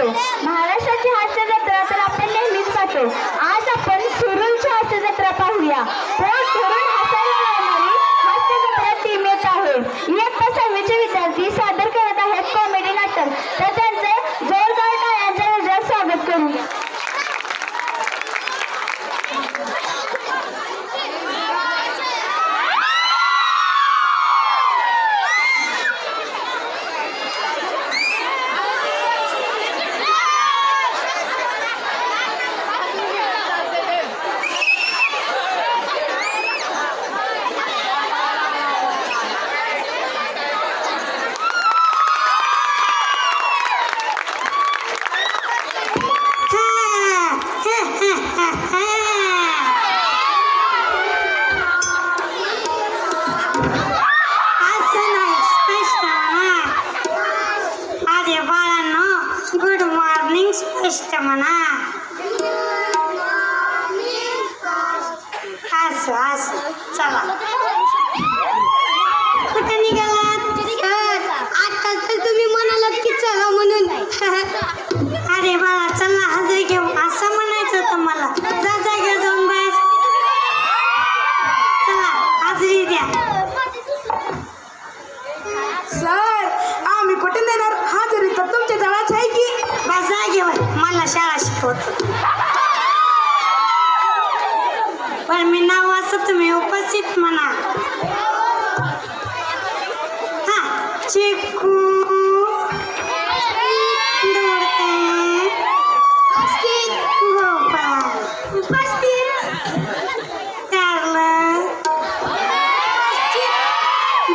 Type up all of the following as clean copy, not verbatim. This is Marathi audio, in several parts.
असतो. महाराष्ट्राची हास्य जत्रा तर आपण नेहमीच पाहतो. आज आपण सुरूरची हास्य जत्रा पाहूया. पोट धरून हसायला लावणारी हास्य जत्रा टीम येत आहे. इयत्ता 6वीचे विद्यार्थी सादर करत आहेत कॉमेडी नाटक. तर त्यांचे जोरदार टाळ्यांच्या गजरात स्वागत करूया. म्हणा असं असं चला कुठे निघालात? आता तर तुम्ही म्हणालात की चला म्हणून. अरे बाळा चला हजरी घेऊ असं म्हणायचं होतं मला. जा जागे जाऊन बस. चला हजरी द्या. सर आम्ही कुठे देणार हजेरी तर तुमच्या जवळच आहे की. बस जागेवर मला शाळा शिकवतो. पण मी नाव असं तुम्ही उपस्थित म्हणा. हा चिकू गोपाळ उपस्थित. कारलं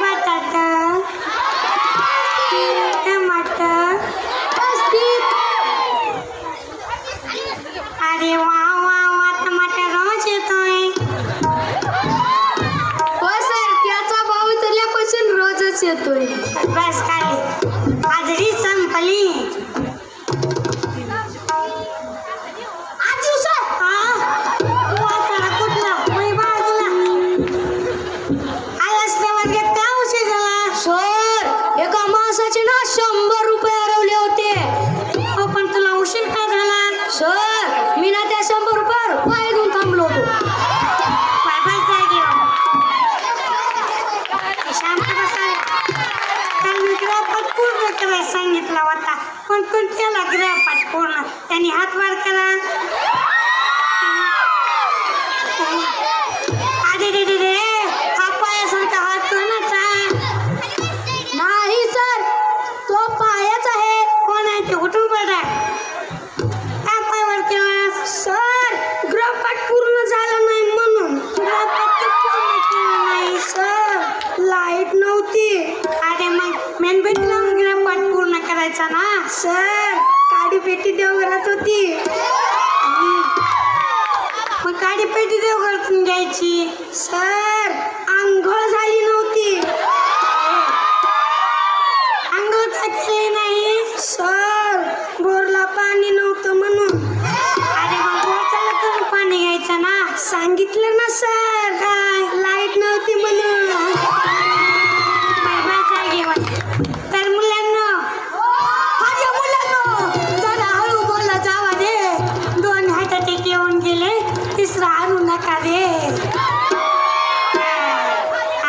बटाटा टमाटर अरे वा वा वा टमाटर रोज येतोय. हो सर त्याचा भाव इथल्यापासून रोजच येतोय. बस खाली हाजरी संपली. आजू सर वाचाडा कुठला वय बाजूला आलास त्या वर्गात का उशीर झाला? सर एका माणसाचे ना 100 रुपये हरवले होते. हो पण तुला उशीर का झाला? सर मी ना त्या 100 रुपयावर पाय घेऊन थांबलो होतो. पाय बस जागे शांत बसाय. काल मी ग्रहपाठ पूर्ण करायला सांगितला होता पण कोण केला ग्रहपाठ पूर्ण? त्यांनी हात वर करा. अरे रे रे रे हा पायासारखा हात कोणाचा? नाही सर तो पायाच आहे. कोण आहे ते? उठून पडा. काय पाय वर केला? सर गृहपाठ पूर्ण झाला नाही म्हणून. ग्रहपाठ तर पूर्ण केला नाही. सर लाईट नव्हती. अरे मग मेणबत्ती लावून ग्रहपाठ पूर्ण करायचा ना. सर काडी पेटी देवघरात होती. मग गाडी पेटी देवघरातून घ्यायची. सर आंघोळ झाली नव्हती. अंघोळ टाकली नाही. सर बोरला पाणी नव्हतं म्हणून. अरे मग बोरच्याला तुम्ही पाणी घ्यायचं ना. सांगितलं ना सर काय लाईट नव्हती म्हणून. तर मुलांना माझ्या मुलांनो जरा हळू बोला जावा रे. 2 हार्ट अटॅक येऊन गेले. तिसरा आणू नका रे.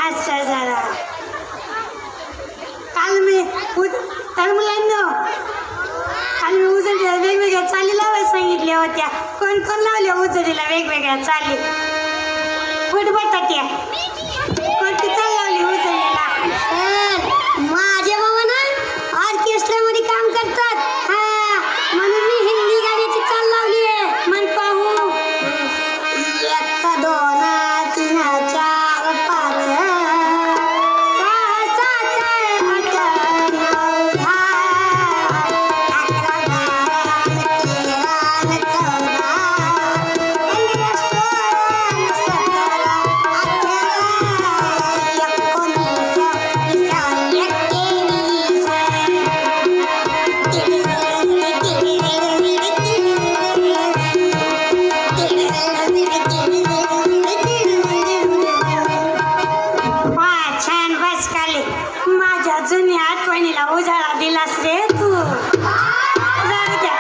असं जरा तर मुलांना काल मी उजडीला वेगवेगळ्या चाली लावायला सांगितल्या होत्या. कोण कोण लावल्या उजडीला वेगवेगळ्या चाली? फुट बटाट्या कोणती चाल लावली उजडीला? माझे बाबा ना ऑर्केस्ट्रामध्ये काम करतात. हा म्हणून मी हिंदी गाण्याची चाल लावली आहे. मन पाहू. 1 2 3 4 5 6 7 8 9 10 11 12 13 वा छान बस खाली. माझ्या जुन्या आठवणीला उजाळा दिलास रे तू. जाऊ द्या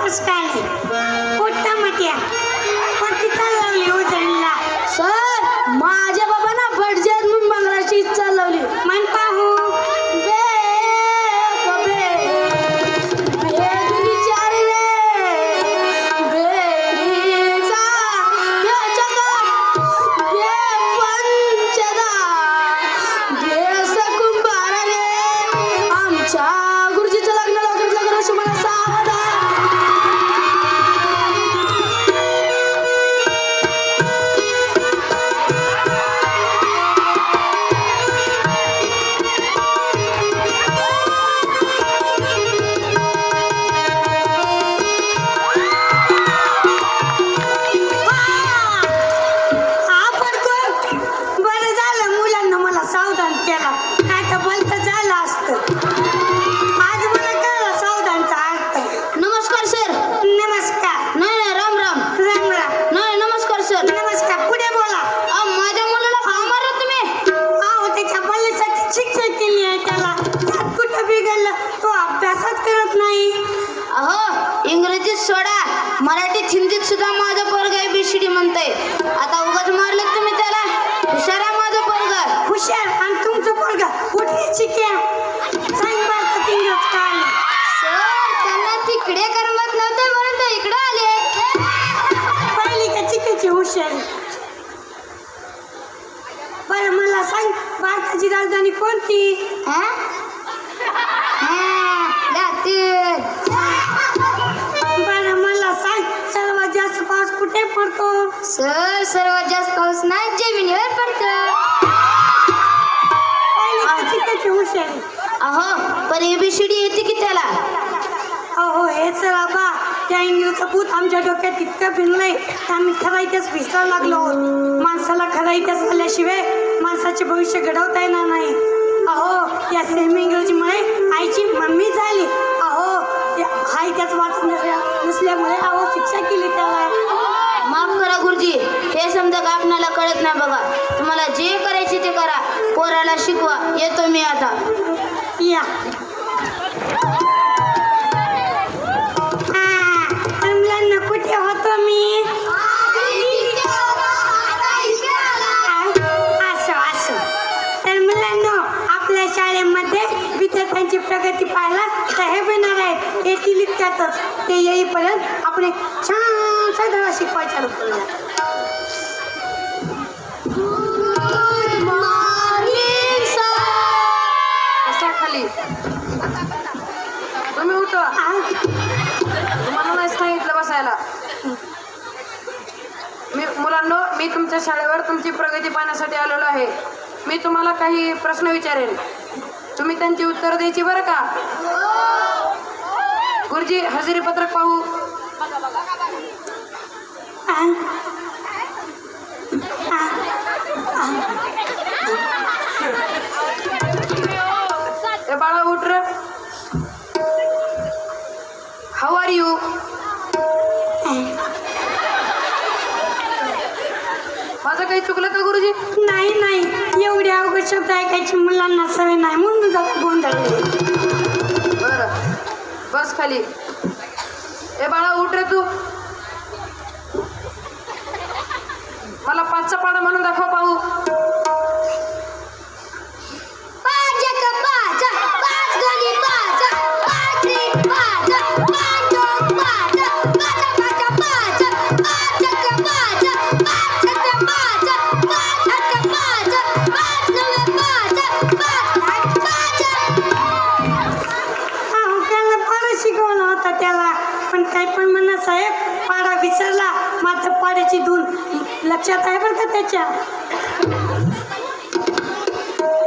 नमस्कार कुठं मट्या कोणती चाल लावली उजळीला सर माझ्या बाबांना भटजी म्हणून मंगळाची इच्छा लावली. मन पाहू गुरुजीचं लग्न लवकरात लवकर अशी मला सावधान. आपण कोण बरं झालं मुलांना मला सावधान केला नाही तर भलतं झालं असतं. आज मला कळलं सावधानचा अर्थ. नमस्कार सर. नमस्कार. नाही राम राम. राम राम. नाही नमस्कार सर. नमस्कार. पुढे बोला. माझ्या मुलाला का मारलं तुम्ही? अहो त्याच्या भल्यासाठी शिक्षा केली आहे त्याला. त्यात कुठं बिघडलं तो अभ्यासच करत नाही. अहो इंग्रजीत सोडा, मराठीत हिंदीत सुद्धा माझं पोरग ABCD म्हणतंय. आता उगाच मारलं तुम्ही त्याला. हुशार आहे माझं पोरग. हुशार आणि तुमचं पोरगा कुठली शिक्या सांग भारतात इंग्रज काय सर त्यांना तिकडे करमत नव्हते म्हणून ते इकडे आले. पहिली का चिकायची हुशार. बरं मला सांग भारताची राजधानी कोणती? बरं मला सांग सर्वात जास्त पाऊस कुठे पडतो? सर सर्वात जास्त पाऊस ना जमिनीवर पडतो. पहिली का चिकायची हुशार. अहो पण ABCD येते की त्याला? अहो हे चला बा त्या इंग्रजचं भूत आमच्या डोक्यात इतकं भिनलंय की आम्ही खरा इतिहास विसरायला लागलो आहोत. माणसाला खरा इतिहास आल्याशिवाय माणसाचे भविष्य घडवता येणार नाही. अहो या सेमी इंग्रजीमुळे आईची मम्मी झाली. अहो हा इतिहास वाचून नसल्यामुळे अहो शिक्षा केली त्याला. माफ करा गुरुजी, हे समजा का आपणाला कळत नाही बघा. तुम्हाला जे करायचे ते करा, पोराला शिकवा. येतो मी आता. या मुलांना कुठे होतो मी? असं असं तर मुलांना आपल्या शाळेमध्ये विद्यार्थ्यांची प्रगती पाहायला साहेब येणार आहेत. येथील इतक्यातच ते येईपर्यंत आपण एक छानसा धडा शिकवायचा करूया. खाली तुम्ही उठवा. तुम्हाला नाही सांगितलं बसायला. मी तुमच्या शाळेवर तुमची प्रगती पाहण्यासाठी आलेलो आहे. मी तुम्हाला काही प्रश्न विचारेन, तुम्ही त्यांची उत्तर द्यायची बरं का? गुरुजी हजेरी पत्रक पाहू. ए बाळा उठ रे. How are you? माझं काही चुकलं का गुरुजी? नाही नाही एवढे अवघड शब्द ऐकायची मुलांना सवय नाही म्हणून जात गोंधळले. बरं बस खाली. ए बाळा उठ रे तू. मला 5चा पाडा म्हणून दाखव पाहू. शिकवला होता त्याला पण काही पण म्हणा साहेब पाडा विसरला मात्र पाड्याची धून लक्षात आहे बरं का त्याच्या.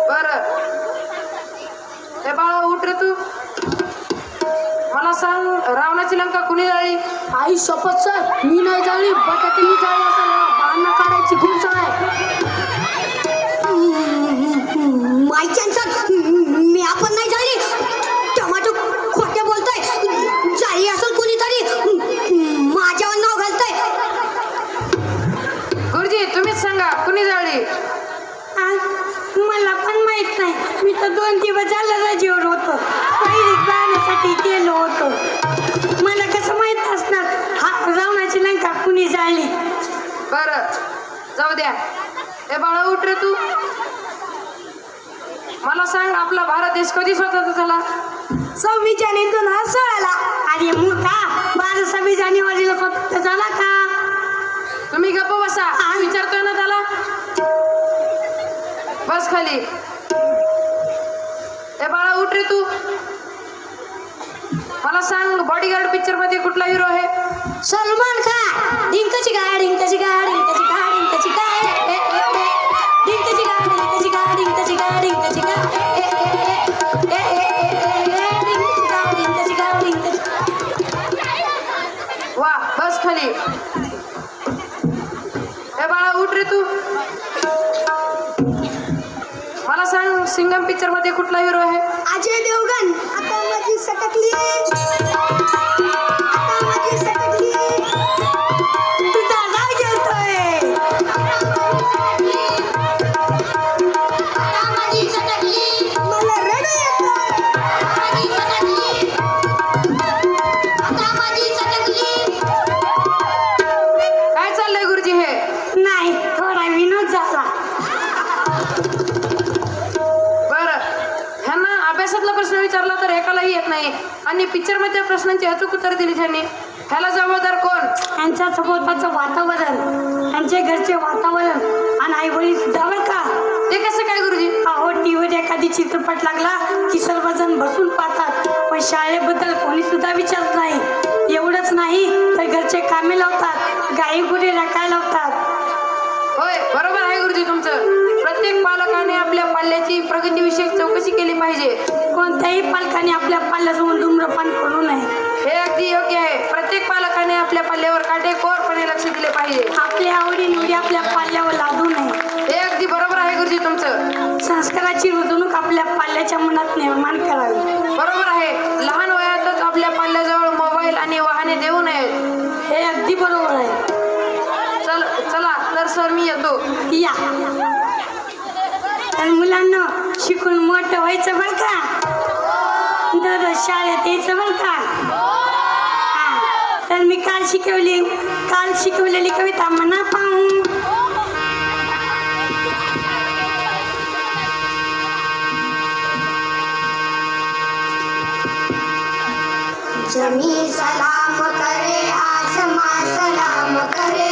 बरं ए बाळा उठ रे तू. मला सांग रावणाची लंका कुणी जाळली? आई शपथ सर मी नाही जाळली बटाट्यानी जाळली असं बाणा काढायची खूप आहे. मी आपण नाही जाळली. टमाटो खोटे बोलतोय. जाळी असेल कुणीतरी माझ्यावर नाव घालतोय. गुरुजी तुम्हीच सांगा कुणी जाळली? मला पण माहित नाही. मी तर 2 दिवस झालं रजेवर होतो. पहिली पाहण्यासाठी गेलो होतो. मला कसं माहित मला सांग, आपला भारत देश कधी स्वतंत्र झाला? 26 जानेवारी 2016ला. अरे मूर्खा, 26 जानेवारीला स्वतंत्र झाला का? तुम्ही गप्प बसा. विचारतोय ना त्याला. बस खाली. ए बाळा, उठ रे तू. मला सांग, बॉडीगार्ड पिक्चर मध्ये कुठला हिरो आहे? सलमान खान. डिंकची गाड डिंकची गाड डिंकची गाड डिंकची गाड ए, ए, ए. डिंकची गाड डिंकची गाड डिंकची गाड डिंकची गाड ए, ए, ए, ए, ए, ए, ए, ए. डिंकची गाड डिंकची गाड डिंकची. वा, बस खाली. ए बाळा, उठ रे तू. मला सांग, सिंगम पिक्चर मध्ये कुठला हिरो आहे? अजय देवगण. आता माझी सटकली, आता माझी सटकली. तुझा राग येतोय. आता माझी सटकली. मला रडू येतोय. माझी सटकली. आता माझी सटकली. काय चाललंय गुरुजी हे? नाही, थोडा विनोद झाला. बरं, ह्यांना अभ्यासातला प्रश्न विचारला तर एकालाही येत नाही, आणि पिक्चर मध्ये प्रश्नांची अचूक उत्तर दिली त्यांनी. ह्याला जबाबदार कोण? त्यांच्या सभोवताचं वातावरण, त्यांचे घरचे वातावरण आणि आई वडील सुद्धा बरं का. ते कसं काय गुरुजी? अहो, टीव्हीवर एखादी चित्रपट लागला की सर्वजण बसून पाहतात, पण शाळेबद्दल कोणी सुद्धा विचारत नाही. एवढंच नाही तर घरचे कामे लावतात, गाई गुरे राखायला लावतात. होय, बरोबर आहे गुरुजी तुमचं. प्रत्येक पालकाने आपल्या पाल्याची प्रगतीविषयक चौकशी केली पाहिजे. कोणत्याही पालकाने आपल्या पाल्यासमोर धूम्रपान करू नये. हे अगदी योग्य आहे. प्रत्येक पालकाने आपल्या पाल्यावर काटेकोरपणे लक्ष दिले पाहिजे. आपल्या आवडीनिवडी आपल्या पाल्यावर लादू नये. हे अगदी बरोबर आहे गुरुजी तुमचं. संस्काराची रुजवणूक आपल्या पाल्याच्या मनात निर्माण करावी. बरोबर आहे. लहान वयातच आपल्या पाल्याजवळ मोबाईल आणि वाहने देऊ नयेत. हे अगदी बरोबर आहे. चला तर सर, मी येतो. या. तर मुलांना शिकून मोठं व्हायचं बरं का. दररोज शाळेत यायचं बरं का. हा, तर मी काल शिकवलेली कविता म्हणा पाहू. जमी सलाम करे, आसमां सलाम करे.